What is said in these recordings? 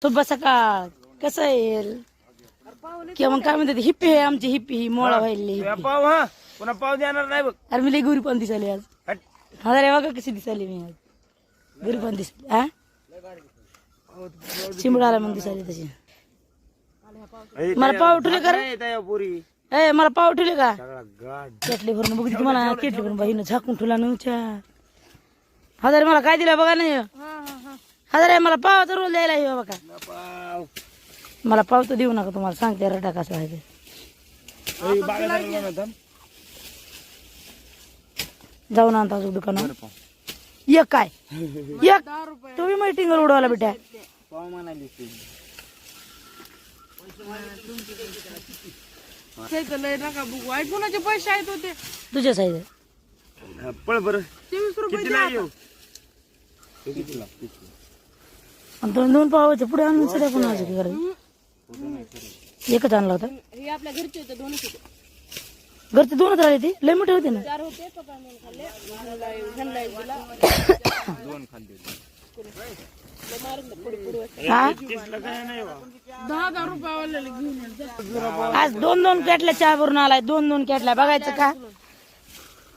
शुभ सकाळ. कसं येईल किंवा मग काय म्हणतात हिप्पी आहे आमची हिप्पी ही मोळा व्हायली पाव हा पुन्हा पाव देणार नाही बघ. अरे मी लई गुरी पण दिसाली आज. हट. हजार बघा कशी दिसाली मी आज गुरी पण दिसली हा चिमडाला मग दिसाली तशी. मला पाव उठले का पुरी ए मला पाव उठले का सगळा गाड केटली भरून बघ तुम्हाला केटली भरून बाईनं झाकून ठेवला नव्हत्या. हजार मला काय दिला बघा नाही हजार मला पावाचा रोल द्यायला हे बघा. पाव मला पाव तर देऊ नका तुम्हाला सांगते रटा कसं आहे ते. जाऊन आणता दुकानावर एक काय एक तुम्ही मीटिंग उडवायला बेटा पाव म्हणाली कोणाचे पैसे आहेत होते तुझ्या साईड पळ बर 23 रुपये कितीला येऊ आणि दोन दोन पावाचे पुढे आणून सध्या पण आज करायचं एकच आणला होता. हे आपल्या घरचे होते दोनच होते घरचे दोनच राहिले ते लय मोठे होते ना. 4 होते पप्पा म्हणून खाल्ले ह्यांना एक दिला दोन खाल्ले हा 10,000 रुपयावाल्याला घेऊन ये. आज दोन दोन कॅटल्या चहा भरून आलाय दोन दोन कॅटल्या बघायचं का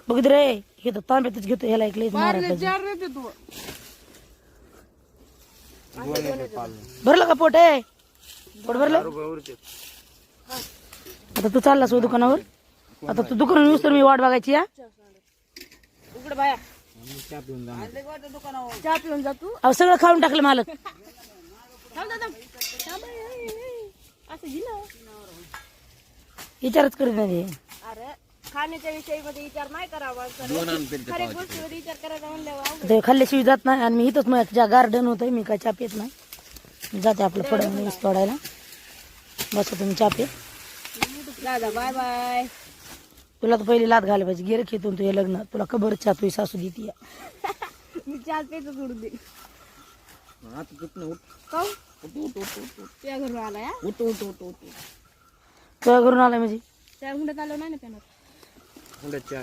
बघ रे हे तर तांब्यातच घेतो ह्याला एक लईच मारायला पाहिजे. 4 देते तू भरलं का पोट आहे पोट भरलं आता तू चाललास हो दुकानावर आता तू दुकानावर येऊस तर मी वाट बघायची या उघड बाया चहा पिऊन जा तू अहो सगळं खाऊन टाकलं मालक असं दिलं विचारच करीत नाही ते. अरे खाण्याच्या विषयीमध्ये विचार नाही करावा खऱ्या गोष्टीवर विचार करायचा म्हणल्यावर ते खाल्ल्याशिवाय जात नाही आणि मी इथंच ज्या गार्डन होतं मी काय चहा पित नाही जाते आपलं पडून ऊस तोडायला बस तुम्ही चहा पित दादा बाय बाय तुला तर पहिली लात घालायला पाहिजे गेलं खेतून तुझे लग्न तुला खबर चहा तुझी सासू देते मी चहा पेच सोडून दे काऊ त्या घरून आला या तुझ्या घरून आलाय म्हणजे त्या हुंड्यात आलो नाही ना त्यानं